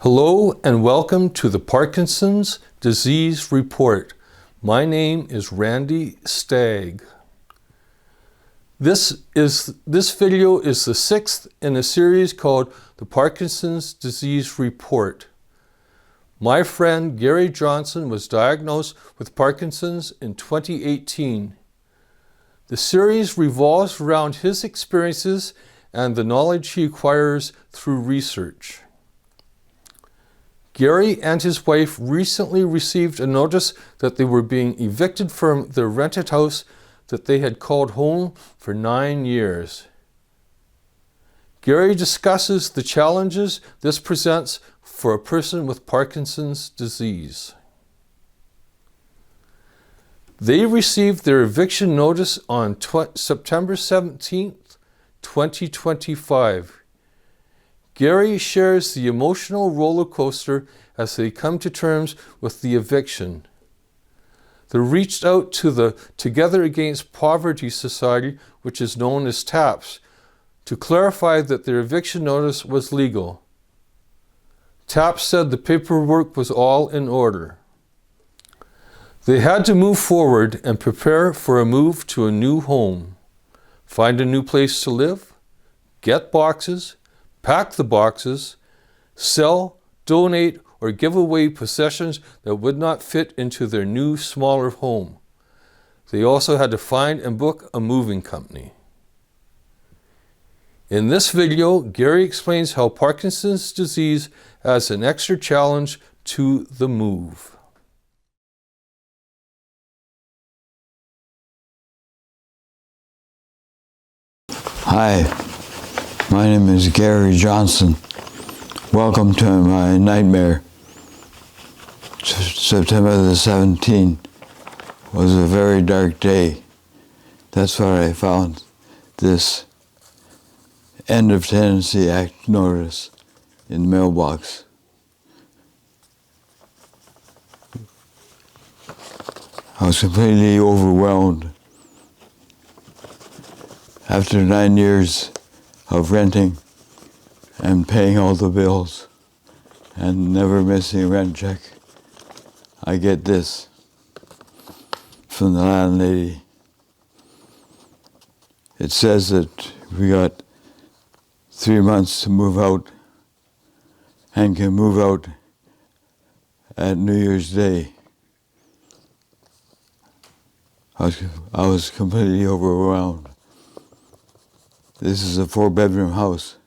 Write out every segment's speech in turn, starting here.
Hello and welcome to the Parkinson's Disease Report. My name is Randy Stagg. This video is the sixth in a series called the Parkinson's Disease Report. My friend Gary Johnson was diagnosed with Parkinson's in 2018. The series revolves around his experiences and the knowledge he acquires through research. Gary and his wife recently received a notice that they were being evicted from their rented house that they had called home for 9 years. Gary discusses the challenges this presents for a person with Parkinson's disease. They received their eviction notice on September 17th, 2025. Gary shares the emotional roller coaster as they come to terms with the eviction. They reached out to the Together Against Poverty Society, which is known as TAPS, to clarify that their eviction notice was legal. TAPS said the paperwork was all in order. They had to move forward and prepare for a move to a new home, find a new place to live, get boxes, pack the boxes, sell, donate, or give away possessions that would not fit into their new, smaller home. They also had to find and book a moving company. In this video, Gary explains how Parkinson's disease adds an extra challenge to the move. Hi, my name is Gary Johnson. Welcome to my nightmare. September the 17th was a very dark day. That's why I found this End of Tenancy Act notice in the mailbox. I was completely overwhelmed. After 9 years of renting and paying all the bills and never missing a rent check, I get this from the landlady. It says that we got 3 months to move out and can move out at New Year's Day. I was completely overwhelmed. This is a 4-bedroom house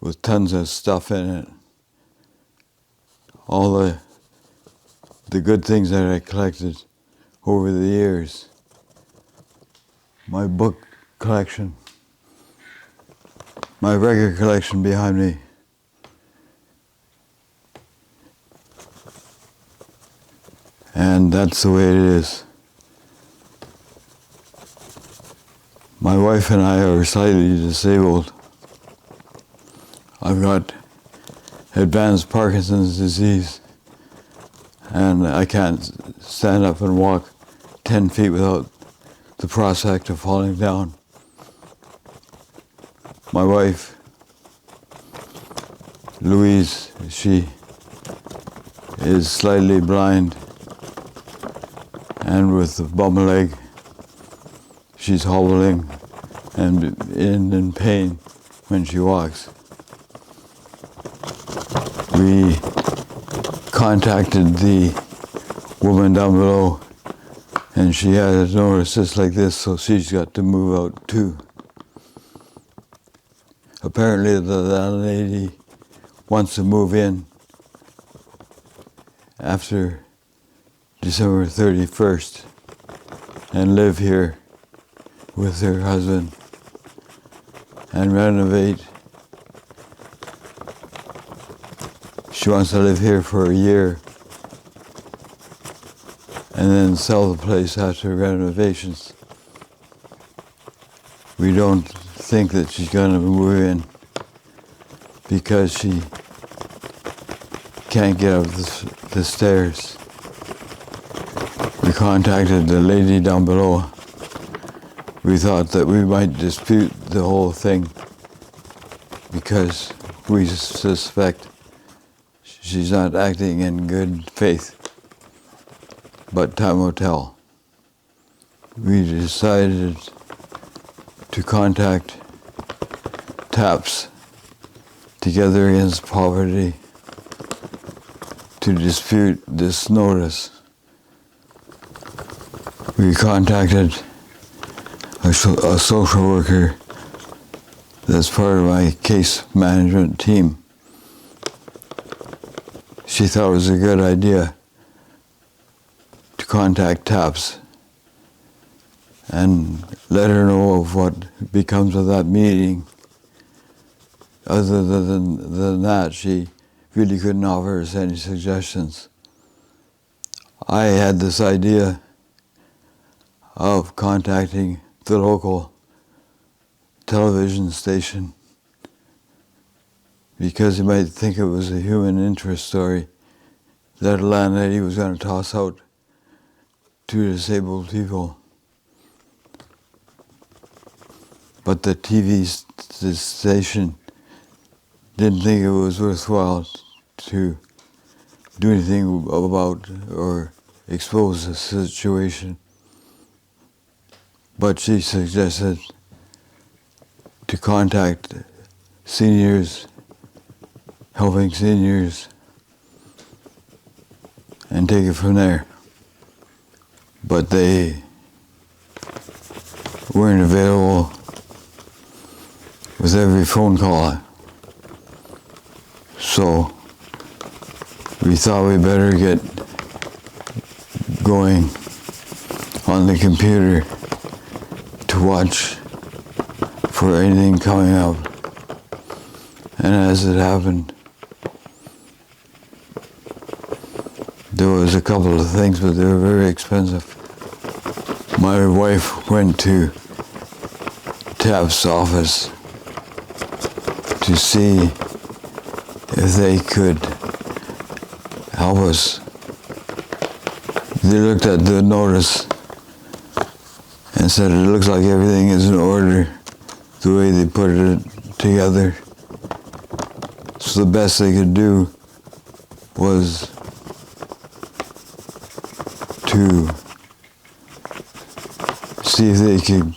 with tons of stuff in it. All the good things that I collected over the years. My book collection, my record collection behind me. And that's the way it is. My wife and I are slightly disabled. I've got advanced Parkinson's disease, and I can't stand up and walk 10 feet without the prospect of falling down. My wife, Louise, she is slightly blind, and with a bum leg. She's hobbling and in pain when she walks. We contacted the woman down below, and she had a notice just like this, so she's got to move out too. Apparently the landlady wants to move in after December 31st and live here with her husband and renovate. She wants to live here for a year and then sell the place after renovations. We don't think that she's going to move in because she can't get up the stairs. We contacted the lady down below. We thought that we might dispute the whole thing because we suspect she's not acting in good faith. But time will tell. We decided to contact TAPS, Together Against Poverty, to dispute this notice. We contacted a social worker that's part of my case management team. She thought it was a good idea to contact TAPS and let her know of what becomes of that meeting. Other than that, she really couldn't offer us any suggestions. I had this idea of contacting the local television station because you might think it was a human interest story that a landlady was going to toss out to disabled people. But the TV station didn't think it was worthwhile to do anything about or expose the situation. But she suggested to contact seniors, helping seniors, and take it from there. But they weren't available with every phone call. So we thought we better get going on the computer to watch for anything coming up. And as it happened, there was a couple of things, but they were very expensive. My wife went to TAP's office to see if they could help us. They looked at the notice and said it looks like everything is in order the way they put it together. So the best they could do was to see if they could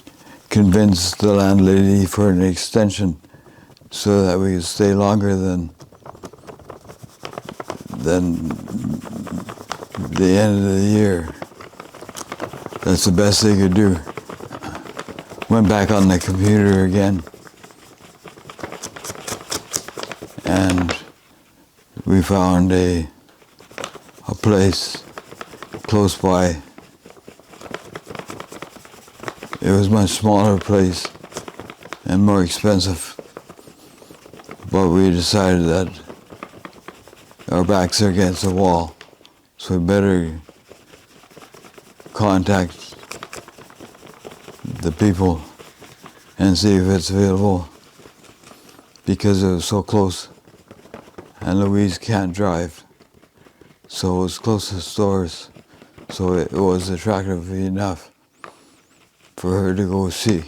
convince the landlady for an extension so that we could stay longer than the end of the year. That's the best they could do. Went back on the computer again, and we found a place close by. It was a much smaller place and more expensive, but we decided that our backs are against the wall, so we better contact the people and see if it's available, because it was so close and Louise can't drive, so it was close to stores, so it was attractive enough for her to go see.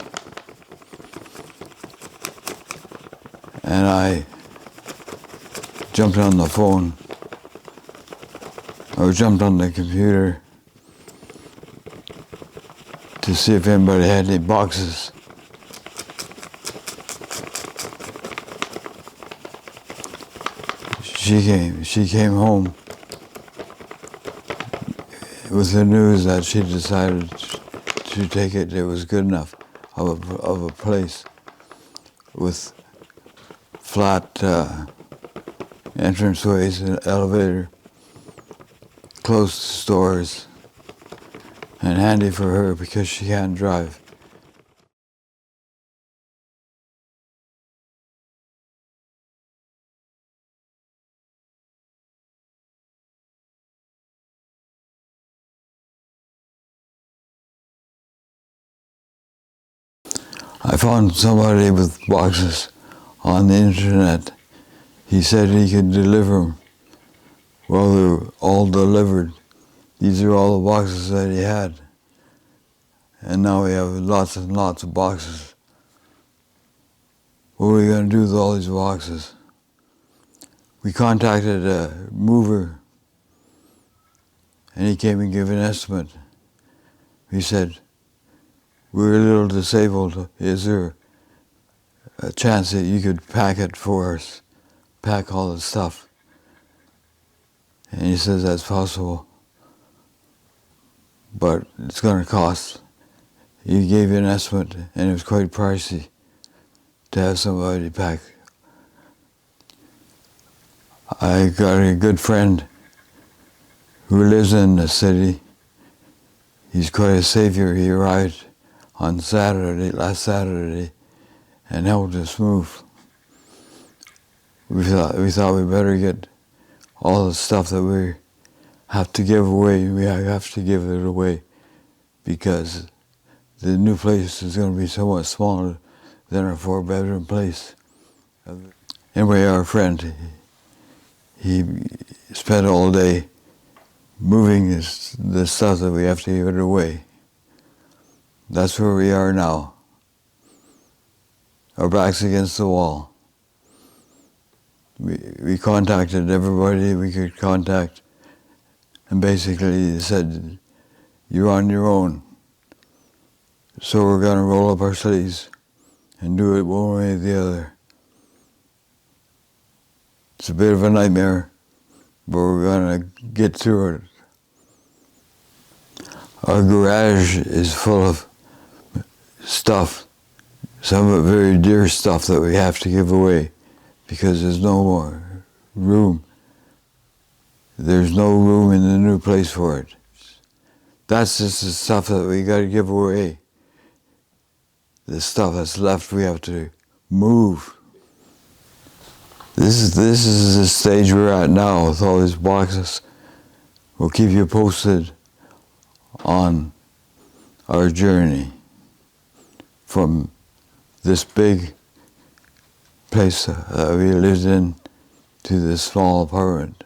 And I jumped on the phone, or jumped on the computer to see if anybody had any boxes. She came home with the news that she decided to take it. It was good enough of a place with flat entranceways and elevator, close to stores, and handy for her because she can't drive. I found somebody with boxes on the internet. He said he could deliver them. Well, they were all delivered. These are all the boxes that he had. And now we have lots and lots of boxes. What are we going to do with all these boxes? we contacted a mover, and he came and gave an estimate. He said, "We're a little disabled. Is there a chance that you could pack it for us, pack all the stuff?" And he says that's possible, but it's going to cost. He gave an estimate, and it was quite pricey to have somebody pack. I got a good friend who lives in the city. He's quite a savior. He arrived on last Saturday, and helped us move. We thought we better get all the stuff that we have to give away. We have to give it away because the new place is going to be somewhat smaller than our 4-bedroom place. Anyway, our friend, he spent all day moving the stuff that we have to give it away. That's where we are now. Our back's against the wall. We contacted everybody we could contact, and basically they said, "You're on your own." So we're going to roll up our sleeves and do it one way or the other. It's a bit of a nightmare, but we're going to get through it. Our garage is full of stuff, some of it very dear stuff that we have to give away because there's no more room. There's no room in the new place for it. That's just the stuff that we got to give away. The stuff that's left, we have to move. This is the stage we're at now with all these boxes. We'll keep you posted on our journey from this big place that we lived in to this small apartment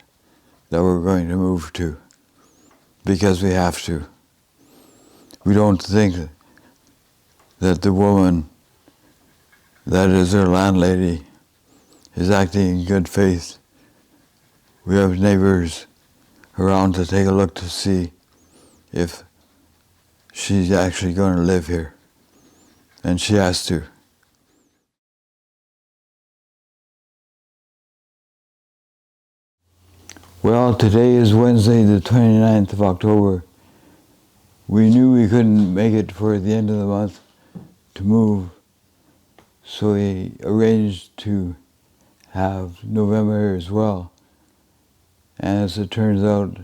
that we're going to move to because we have to. We don't think that the woman that is our landlady is acting in good faith. We have neighbors around to take a look to see if she's actually going to live here. And she has to. Well, today is Wednesday, the 29th of October. We knew we couldn't make it for the end of the month to move, so we arranged to have November as well. And as it turns out,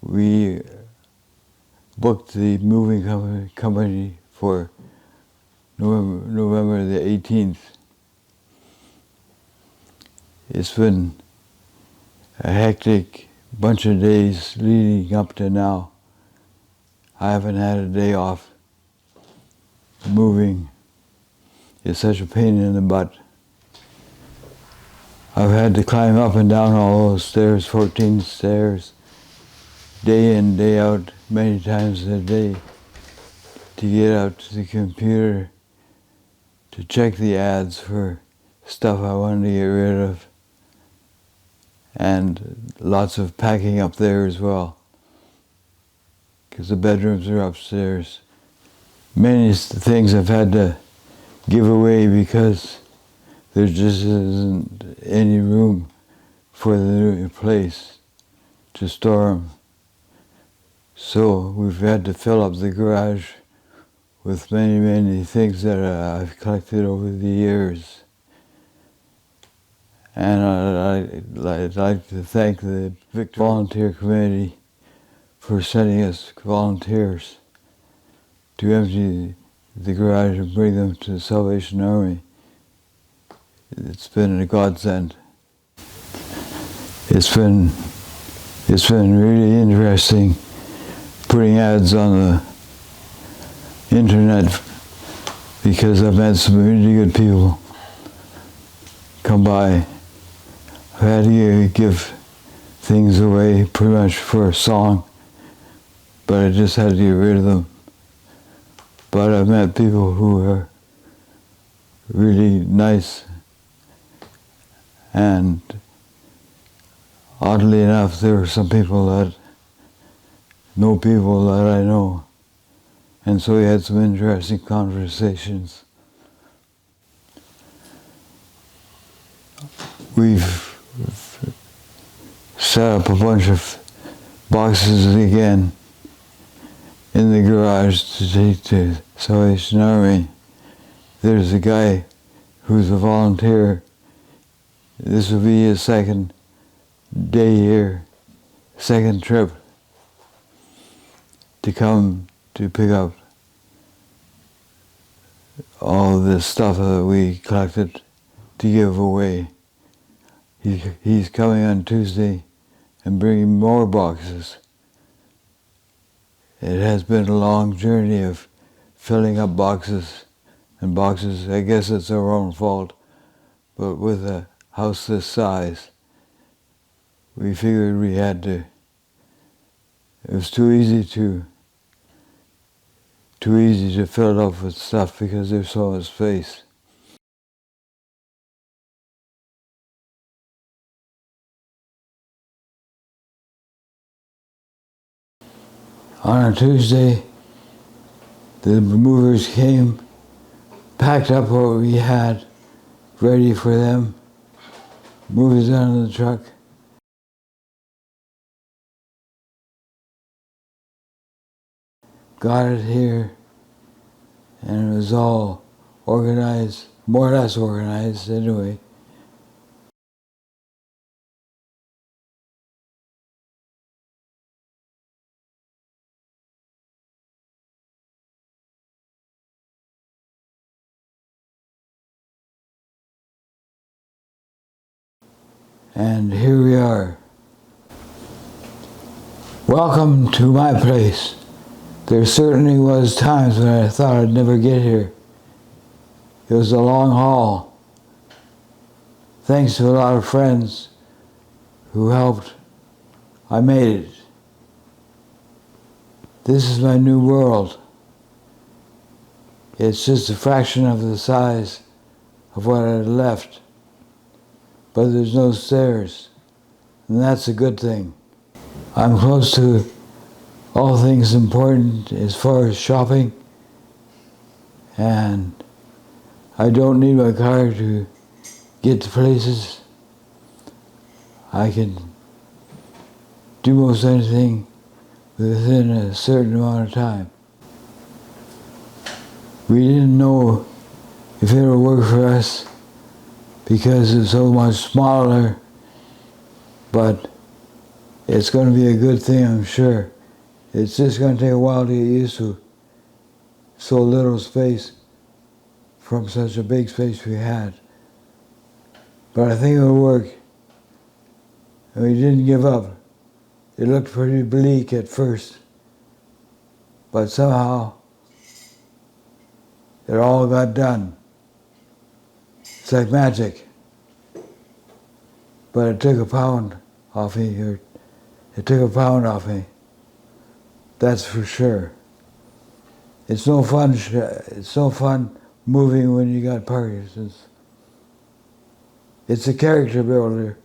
we booked the moving company for November the 18th. It's been a hectic bunch of days leading up to now. I haven't had a day off. Moving is such a pain in the butt. I've had to climb up and down all those stairs, 14 stairs, day in, day out, many times a day, to get out to the computer, to check the ads for stuff I wanted to get rid of, and lots of packing up there as well, because the bedrooms are upstairs. Many things I've had to give away because there just isn't any room for the new place to store them. So we've had to fill up the garage with many, many things that I've collected over the years. And I'd like to thank the Victor Volunteer Committee for sending us volunteers to empty the garage and bring them to the Salvation Army. It's been a godsend. It's been really interesting putting ads on the internet because I've met some really good people come by. I've had to give things away pretty much for a song, but I just had to get rid of them. But I've met people who are really nice and Oddly enough, there were some people that know people that I know. And so we had some interesting conversations. We've set up a bunch of boxes again in the garage to take to Salvation Army. There's a guy who's a volunteer. This will be his second day here, second trip to come to pick up all this stuff that we collected to give away. He's coming on Tuesday and bringing more boxes. It has been a long journey of filling up boxes and boxes. I guess it's our own fault, but with a house this size, we figured we had to. It was too easy to fill it up with stuff because there's so much space. On a Tuesday, the movers came, packed up what we had ready for them, moved it onto the truck. Got it here, and it was all organized, more or less organized anyway. And here we are. Welcome to my place. There certainly was times when I thought I'd never get here. It was a long haul. Thanks to a lot of friends who helped, I made it. This is my new world. It's just a fraction of the size of what I had left. But there's no stairs, and that's a good thing. I'm close to all things important as far as shopping, and I don't need my car to get to places. I can do most anything within a certain amount of time. We didn't know if it would work for us because it's so much smaller, but it's going to be a good thing, I'm sure. It's just going to take a while to get used to so little space from such a big space we had. But I think it'll work. And we didn't give up. It looked pretty bleak at first, but somehow it all got done. It's like magic. But it took a pound off me, it took a pound off me. That's for sure. It's no fun moving when you got Parkinson's. It's a character builder